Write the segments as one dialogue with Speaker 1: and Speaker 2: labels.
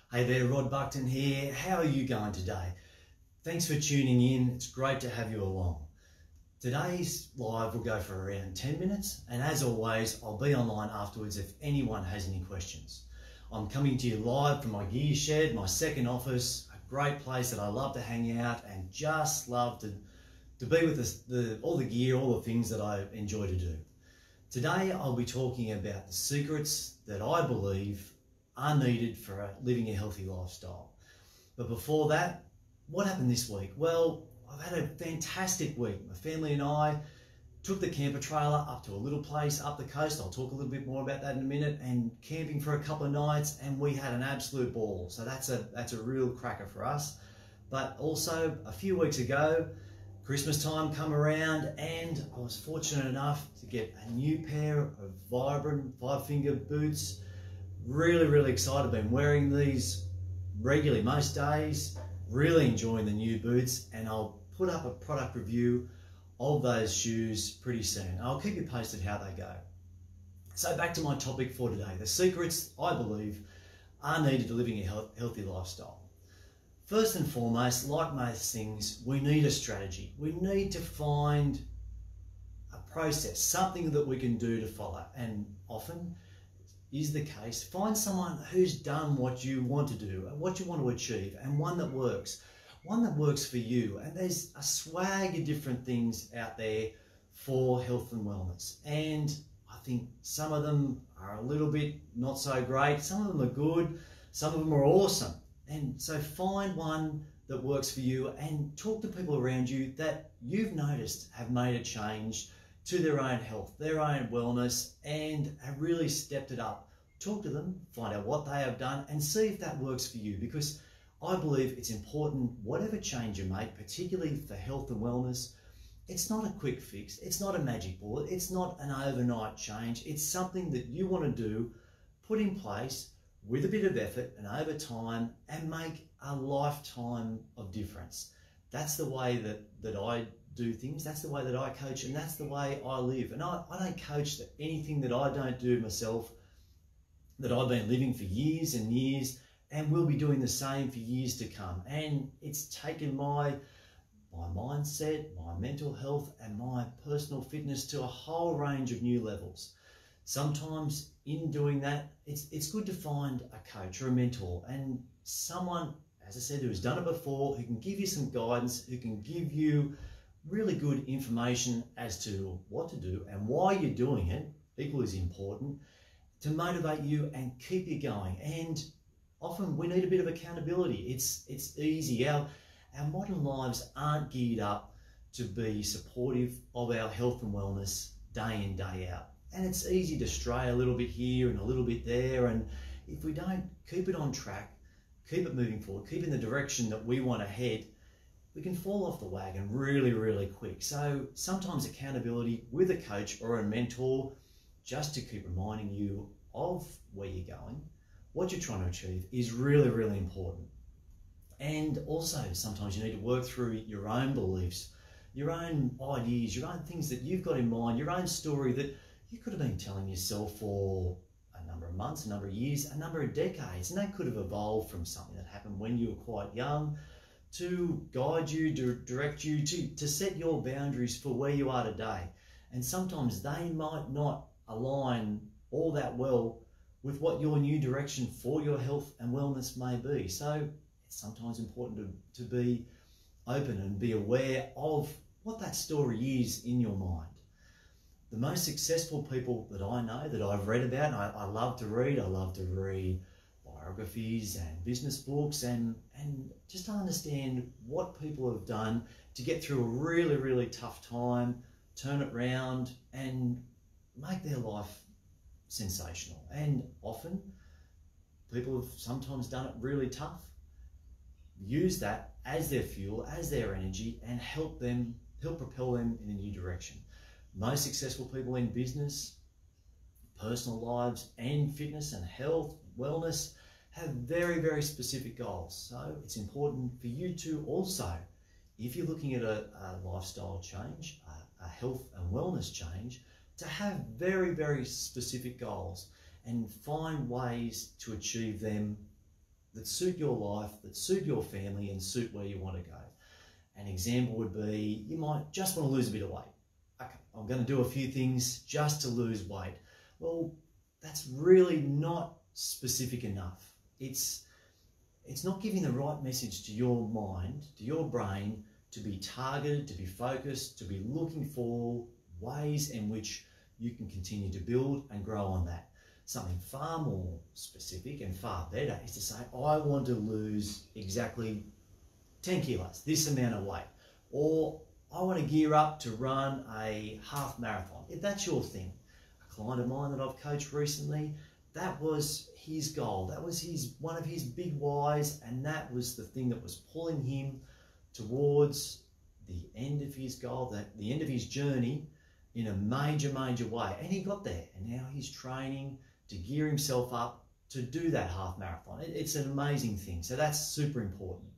Speaker 1: Hey there, Rod Bucton here. How are you going today? Thanks for tuning in. It's great to have you along. Today's live will go for around 10 minutes, and as always, I'll be online afterwards if anyone has any questions. I'm coming to you live from my gear shed, my second office, a great place that I love to hang out and just love to be with all the gear, all the things that I enjoy to do. Today, I'll be talking about the secrets that I believe are needed for living a healthy lifestyle. But before that, what happened this week? Well, I've had a fantastic week. My family and I took the camper trailer up to a little place up the coast. I'll talk a little bit more about that in a minute, and camping for a couple of nights, and we had an absolute ball. So that's a real cracker for us. But also a few weeks ago, Christmas time come around, and I was fortunate enough to get a new pair of Vibram 5-finger boots. Really excited. Been wearing these regularly most days, really enjoying the new boots, and I'll put up a product review of those shoes pretty soon. I'll keep you posted how they go. So back to my topic for today, the secrets I believe are needed to living a healthy lifestyle. First and foremost, like most things, we need a strategy. We need to find a process, something that we can do to follow, and often is the case, find someone who's done what you want to do, what you want to achieve, and one that works for you. And there's a swag of different things out there for health and wellness, and I think some of them are a little bit not so great, some of them are good, some of them are awesome. And so find one that works for you and talk to people around you that you've noticed have made a change to their own health, their own wellness, and have really stepped it up. Talk to them, find out what they have done, and see if that works for you, because I believe it's important, whatever change you make, particularly for health and wellness, it's not a quick fix, it's not a magic bullet, it's not an overnight change, it's something that you want to do, put in place with a bit of effort and over time, and make a lifetime of difference. That's the way that I do things, that's the way that I coach, and that's the way I live. And I don't coach anything that I don't do myself, that I've been living for years and years, and will be doing the same for years to come. And it's taken my mindset, my mental health, and my personal fitness to a whole range of new levels. Sometimes in doing that, it's good to find a coach or a mentor, and someone, as I said, who's done it before, who can give you some guidance, who can give you really good information as to what to do and why you're doing it, equally as important, to motivate you and keep you going. And often we need a bit of accountability. It's easy. Our modern lives aren't geared up to be supportive of our health and wellness day in, day out. And it's easy to stray a little bit here and a little bit there. And if we don't keep it on track, keep it moving forward, keep in the direction that we want to head, we can fall off the wagon really quick. So sometimes accountability with a coach or a mentor, just to keep reminding you of where you're going, what you're trying to achieve, is really important. And also sometimes you need to work through your own beliefs, your own ideas, your own things that you've got in mind, your own story that you could have been telling yourself for a number of months, a number of years, a number of decades. And that could have evolved from something that happened when you were quite young to guide you, to direct you, to set your boundaries for where you are today. And sometimes they might not align all that well with what your new direction for your health and wellness may be. So it's sometimes important to be open and be aware of what that story is in your mind. The most successful people that I know, that I've read about, and I love to read biographies and business books, and just to understand what people have done to get through a really tough time, turn it around and make their life sensational. And often people have sometimes done it really tough, use that as their fuel, as their energy, and help propel them in a new direction. Most successful people in business, personal lives, and fitness and health, wellness, have very specific goals. So it's important for you to also, if you're looking at a lifestyle change, a health and wellness change, to have very specific goals and find ways to achieve them that suit your life, that suit your family and suit where you want to go. An example would be you might just want to lose a bit of weight. Okay, I'm going to do a few things just to lose weight. Well, that's really not specific enough. It's not giving the right message to your mind, to your brain, to be targeted, to be focused, to be looking for ways in which you can continue to build and grow on that. Something far more specific and far better is to say, I want to lose exactly 10 kilos, this amount of weight, or I want to gear up to run a half marathon. If that's your thing. A client of mine that I've coached recently, that was his goal. That was one of his big whys, and that was the thing that was pulling him towards the end of his goal, the end of his journey in a major way. And he got there, and now he's training to gear himself up to do that half marathon. It's an amazing thing. So that's super important.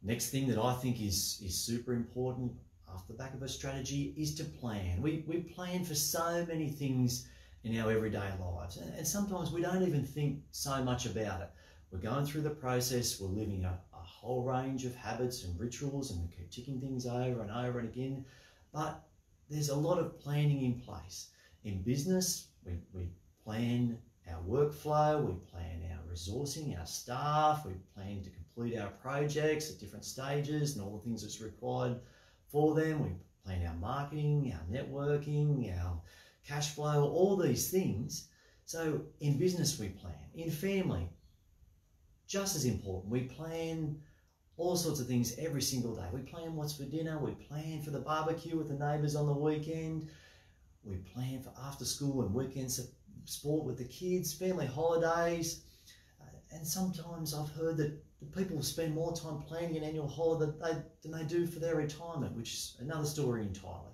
Speaker 1: Next thing that I think is super important off the back of a strategy is to plan. We plan for so many things in our everyday lives, and sometimes we don't even think so much about it. We're going through the process, we're living a whole range of habits and rituals, and we keep ticking things over and over and again, but there's a lot of planning in place. In business, we plan our workflow, we plan our resourcing, our staff, we plan to complete our projects at different stages and all the things that's required for them. We plan our marketing, our networking, our cash flow, all these things. So in business we plan. In family, just as important, we plan all sorts of things every single day. We plan what's for dinner, we plan for the barbecue with the neighbours on the weekend, we plan for after school and weekend sport with the kids, family holidays, and sometimes I've heard that people spend more time planning an annual holiday than they do for their retirement, which is another story entirely.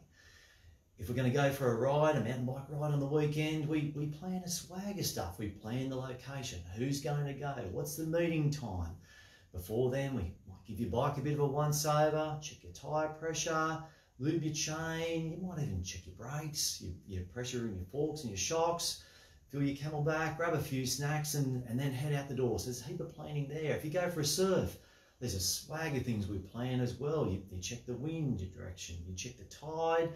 Speaker 1: If we're going to go for a ride, a mountain bike ride on the weekend, we plan a swag of stuff. We plan the location, who's going to go, what's the meeting time. Before then, we might give your bike a bit of a once-over, check your tyre pressure, lube your chain, you might even check your brakes, your pressure in your forks and your shocks, fill your Camelback, grab a few snacks and then head out the door. So there's a heap of planning there. If you go for a surf, there's a swag of things we plan as well. You check the wind, your direction, you check the tide,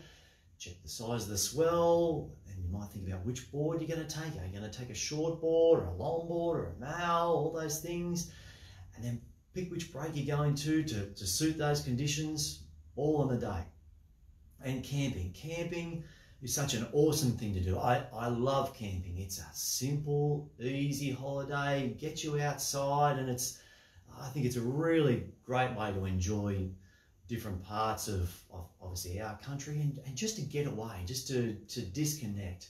Speaker 1: check the size of the swell, and you might think about which board you're going to take. Are you going to take a short board or a long board or a mow, all those things, and then pick which break you're going to suit those conditions, all on the day. And camping is such an awesome thing to do. I love camping. It's a simple, easy holiday, get you outside, and I think it's a really great way to enjoy different parts of obviously our country and just to get away, just to disconnect.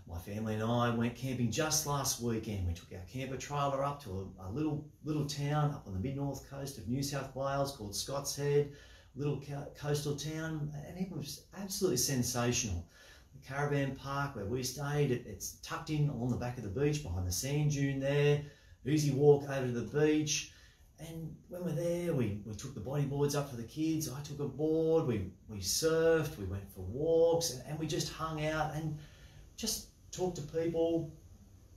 Speaker 1: My family and I went camping just last weekend. We took our camper trailer up to a little town up on the mid-north coast of New South Wales called Scott's Head, little coastal town, and it was absolutely sensational. The caravan park where we stayed, it's tucked in along the back of the beach behind the sand dune there, easy walk over to the beach. And when we're there, we took the bodyboards up for the kids. I took a board, we surfed, we went for walks, and we just hung out and just talked to people,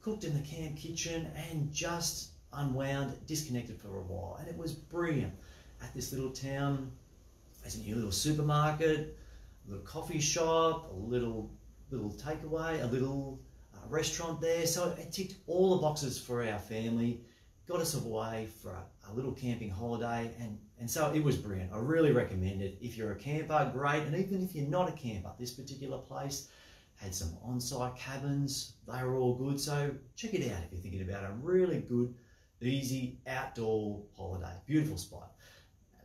Speaker 1: cooked in the camp kitchen, and just unwound, disconnected for a while. And it was brilliant. At this little town, there's a new little supermarket, a little coffee shop, a little takeaway, a little restaurant there. So it ticked all the boxes for our family, got us away for a little camping holiday, and so it was brilliant. I really recommend it. If you're a camper, great, and even if you're not a camper, this particular place had some on-site cabins. They were all good, so check it out if you're thinking about a really good, easy outdoor holiday. Beautiful spot.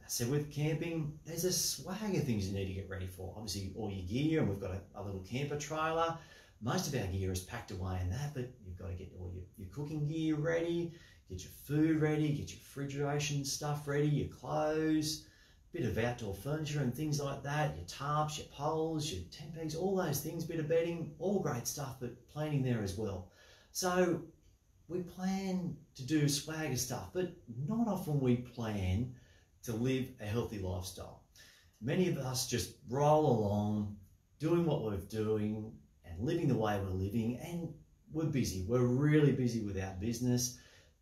Speaker 1: So with camping, there's a swag of things you need to get ready for. Obviously all your gear, and we've got a little camper trailer. Most of our gear is packed away in that, but you've got to get all your cooking gear ready, get your food ready, get your refrigeration stuff ready, your clothes, bit of outdoor furniture and things like that, your tarps, your poles, your tent pegs, all those things, bit of bedding, all great stuff, but planning there as well. So we plan to do swagger stuff, but not often we plan to live a healthy lifestyle. Many of us just roll along, doing what we're doing and living the way we're living, and we're busy. We're really busy with our business.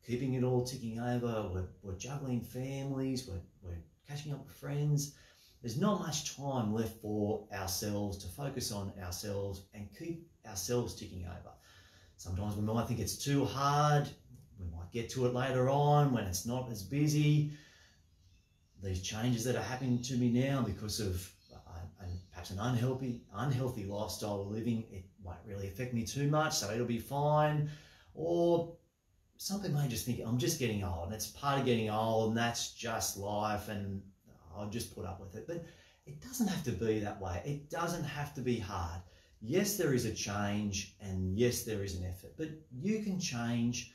Speaker 1: keeping it all ticking over. We're juggling families, we're catching up with friends. There's not much time left for ourselves to focus on ourselves and keep ourselves ticking over. Sometimes we might think it's too hard. We might get to it later on when it's not as busy. These changes that are happening to me now because of perhaps an unhealthy lifestyle we're living, it won't really affect me too much, so it'll be fine. Or some people may just think, I'm just getting old, and it's part of getting old, and that's just life, and I'll just put up with it. But it doesn't have to be that way. It doesn't have to be hard. Yes, there is a change, and yes, there is an effort, but you can change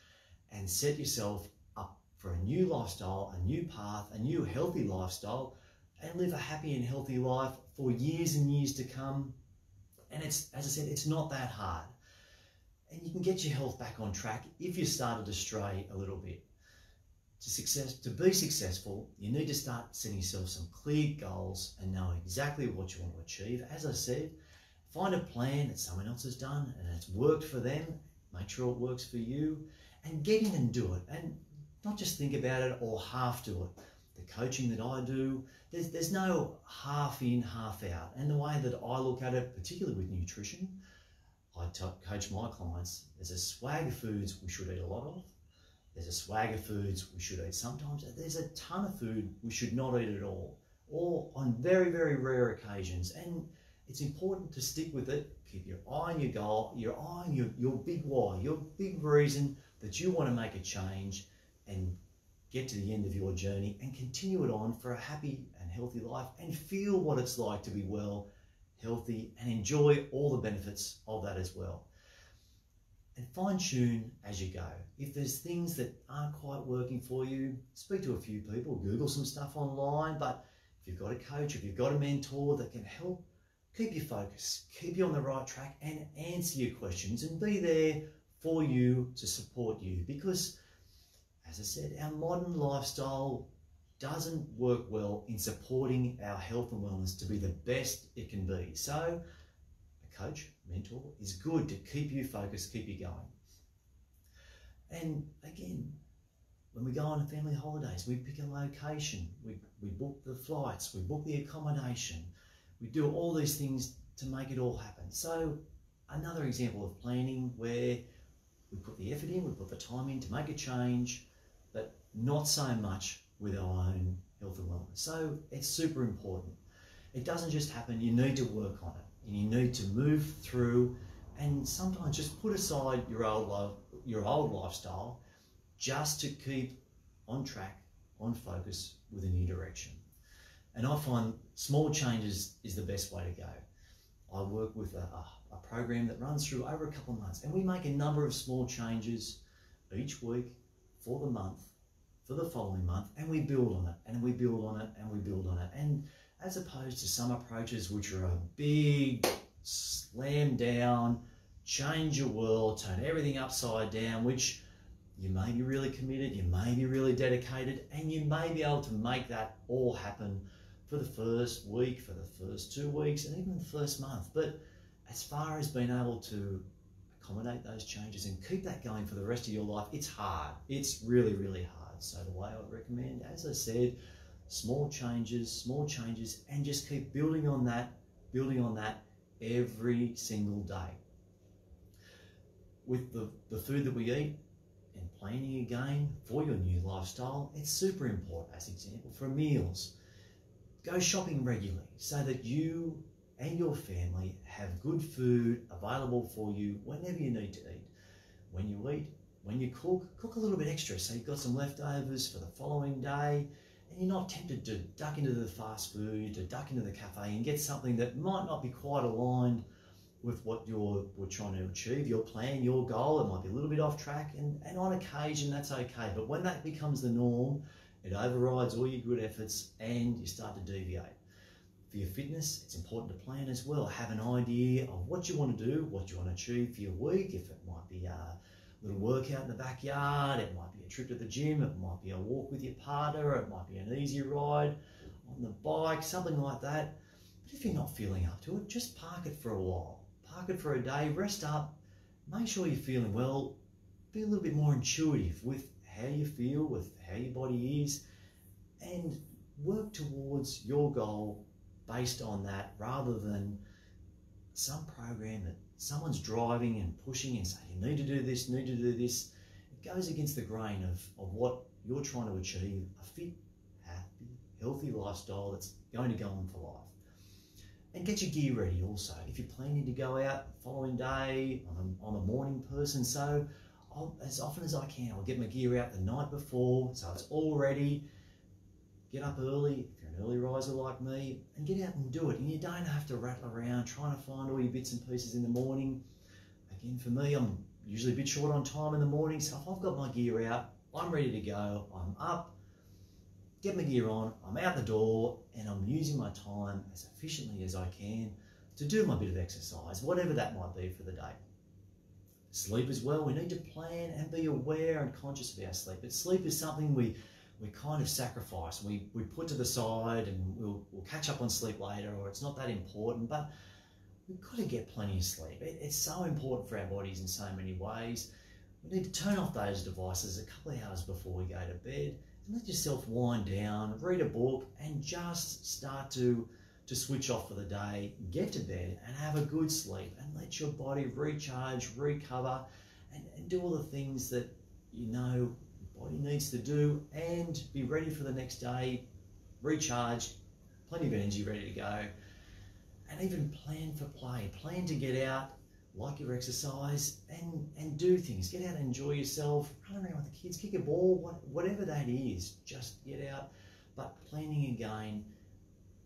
Speaker 1: and set yourself up for a new lifestyle, a new path, a new healthy lifestyle, and live a happy and healthy life for years and years to come. And it's, as I said, it's not that hard. And you can get your health back on track if you started to stray a little bit. To be successful, you need to start setting yourself some clear goals and know exactly what you want to achieve. As I said, find a plan that someone else has done and it's worked for them. Make sure it works for you, and get in and do it. And not just think about it or half do it. The coaching that I do, there's no half in, half out. And the way that I look at it, particularly with nutrition, I coach my clients, there's a swag of foods we should eat a lot of. There's a swag of foods we should eat sometimes. There's a ton of food we should not eat at all, or on very, very rare occasions. And it's important to stick with it. Keep your eye on your goal, your eye on your big why, your big reason that you want to make a change and get to the end of your journey and continue it on for a happy and healthy life, and feel what it's like to be well, healthy, and enjoy all the benefits of that as well. And fine tune as you go. If there's things that aren't quite working for you, speak to a few people, Google some stuff online. But if you've got a coach, if you've got a mentor that can help keep you focused, keep you on the right track, and answer your questions and be there for you to support you. Because, as I said, our modern lifestyle doesn't work well in supporting our health and wellness to be the best it can be. So a coach, mentor is good to keep you focused, keep you going. And again, when we go on family holidays, we pick a location, we book the flights, we book the accommodation, we do all these things to make it all happen. So another example of planning where we put the effort in, we put the time in to make a change, but not so much with our own health and wellness. So it's super important. It doesn't just happen, you need to work on it, and you need to move through, and sometimes just put aside your old lifestyle just to keep on track, on focus with a new direction. And I find small changes is the best way to go. I work with a program that runs through over a couple of months, and we make a number of small changes each week for the month, for the following month, and we build on it, and we build on it, and we build on it. And as opposed to some approaches which are a big slam down, change your world, turn everything upside down, which you may be really committed, you may be really dedicated, and you may be able to make that all happen for the first week, for the first 2 weeks, and even the first month. But as far as being able to accommodate those changes and keep that going for the rest of your life, it's hard. It's really, really hard. So the way I would recommend, as I said, small changes, and just keep building on that every single day. With the food that we eat and planning again for your new lifestyle, it's super important. As an example, for meals, go shopping regularly so that you and your family have good food available for you whenever you need to eat. When you eat, when you cook a little bit extra so you've got some leftovers for the following day, and you're not tempted to duck into the fast food, to duck into the cafe and get something that might not be quite aligned with what you're trying to achieve, your plan, your goal. It might be a little bit off track, and on occasion that's okay. But when that becomes the norm, it overrides all your good efforts and you start to deviate. For your fitness, it's important to plan as well. Have an idea of what you want to do, what you want to achieve for your week. If it might be a little workout in the backyard, it might be a trip to the gym, it might be a walk with your partner, it might be an easy ride on the bike, something like that. But if you're not feeling up to it, just park it for a while. Park it for a day, rest up, make sure you're feeling well, be a little bit more intuitive with how you feel, with how your body is, and work towards your goal based on that, rather than some program that someone's driving and pushing and saying, you need to do this, need to do this. It goes against the grain of what you're trying to achieve, a fit, happy, healthy lifestyle that's going to go on for life. And get your gear ready also. If you're planning to go out the following day, I'm a morning person, so as often as I can, I'll get my gear out the night before, so it's all ready. Get up early, if you're an early riser like me, and get out and do it. And you don't have to rattle around trying to find all your bits and pieces in the morning. Again, for me, I'm usually a bit short on time in the morning, so if I've got my gear out, I'm ready to go, I'm up, get my gear on, I'm out the door, and I'm using my time as efficiently as I can to do my bit of exercise, whatever that might be for the day. Sleep as well, we need to plan and be aware and conscious of our sleep. But sleep is something we kind of sacrifice. We put to the side, and we'll catch up on sleep later, or it's not that important, but we've got to get plenty of sleep. It's so important for our bodies in so many ways. We need to turn off those devices a couple of hours before we go to bed, and let yourself wind down, read a book, and just start to switch off for the day, get to bed and have a good sleep, and let your body recharge, recover, and do all the things that you know your body needs to do, and be ready for the next day, recharged, plenty of energy ready to go, and even plan for play. Plan to get out, like your exercise, and do things. Get out and enjoy yourself, run around with the kids, kick a ball, whatever that is, just get out. But planning again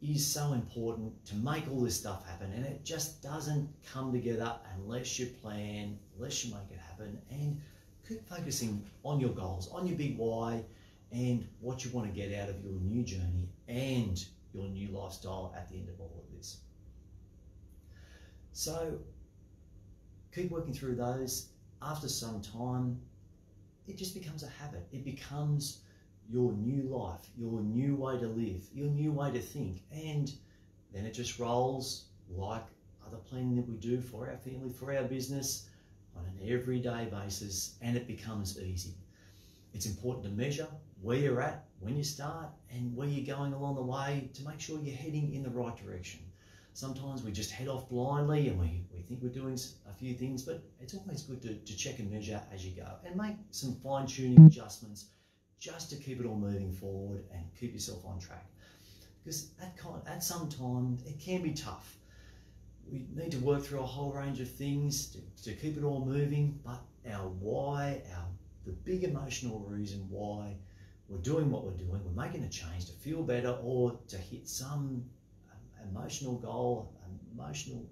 Speaker 1: is so important to make all this stuff happen, and it just doesn't come together unless you plan, unless you make it happen, and keep focusing on your goals, on your big why, and what you want to get out of your new journey and your new lifestyle at the end of all of this. So keep working through those. After some time, it just becomes a habit. It becomes your new life, your new way to live, your new way to think, and then it just rolls like other planning that we do for our family, for our business, on an everyday basis, and it becomes easy. It's important to measure where you're at when you start and where you're going along the way to make sure you're heading in the right direction. Sometimes we just head off blindly and we think we're doing a few things, but it's always good to check and measure as you go and make some fine-tuning adjustments just to keep it all moving forward and keep yourself on track. Because at some time, it can be tough. We need to work through a whole range of things to keep it all moving, but our why, the big emotional reason why we're doing what we're doing, we're making a change to feel better or to hit some emotional goal, emotional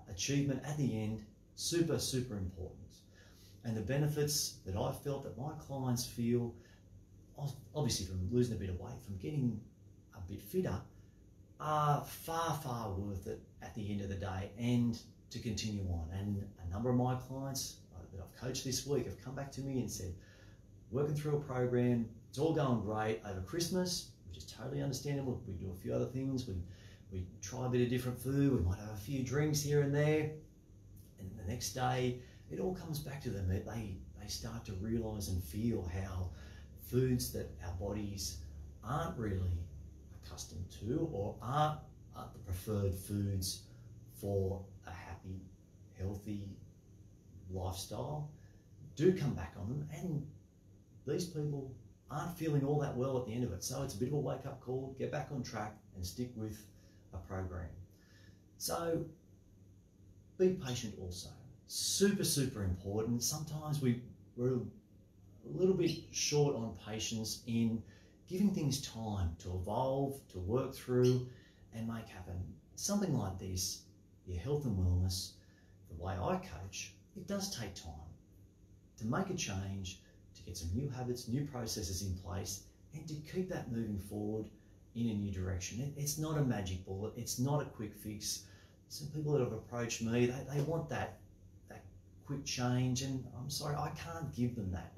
Speaker 1: achievement at the end, super, super important. And the benefits that I've felt that my clients feel, obviously from losing a bit of weight, from getting a bit fitter, are far, far worth it at the end of the day and to continue on. And a number of my clients that I've coached this week have come back to me and said, working through a program, it's all going great over Christmas, which is totally understandable. We do a few other things. We try a bit of different food. We might have a few drinks here and there. And the next day, it all comes back to them. They start to realise and feel how foods that our bodies aren't really accustomed to or aren't the preferred foods for a happy, healthy lifestyle do come back on them, and these people aren't feeling all that well at the end of it. So it's a bit of a wake-up call, get back on track and stick with a program. So be patient also. Super, super important. Sometimes we're a little bit short on patience in giving things time to evolve, to work through and make happen. Something like this, your health and wellness, the way I coach, it does take time to make a change, to get some new habits, new processes in place, and to keep that moving forward in a new direction. It's not a magic bullet. It's not a quick fix. Some people that have approached me, they want that quick change, and I'm sorry, I can't give them that.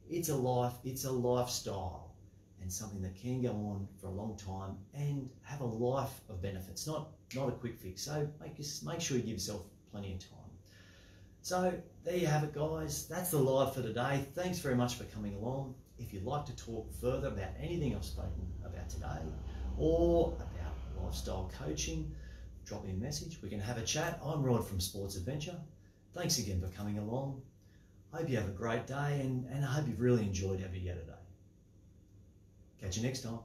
Speaker 1: It's a life, it's a lifestyle, and something that can go on for a long time and have a life of benefits, not a quick fix. So make sure you give yourself plenty of time. So there you have it, guys. That's the live for today. Thanks very much for coming along. If you'd like to talk further about anything I've spoken about today or about lifestyle coaching, drop me a message. We can have a chat. I'm Rod from Sports Adventure. Thanks again for coming along. Hope you have a great day, and I hope you've really enjoyed every year today. Catch you next time.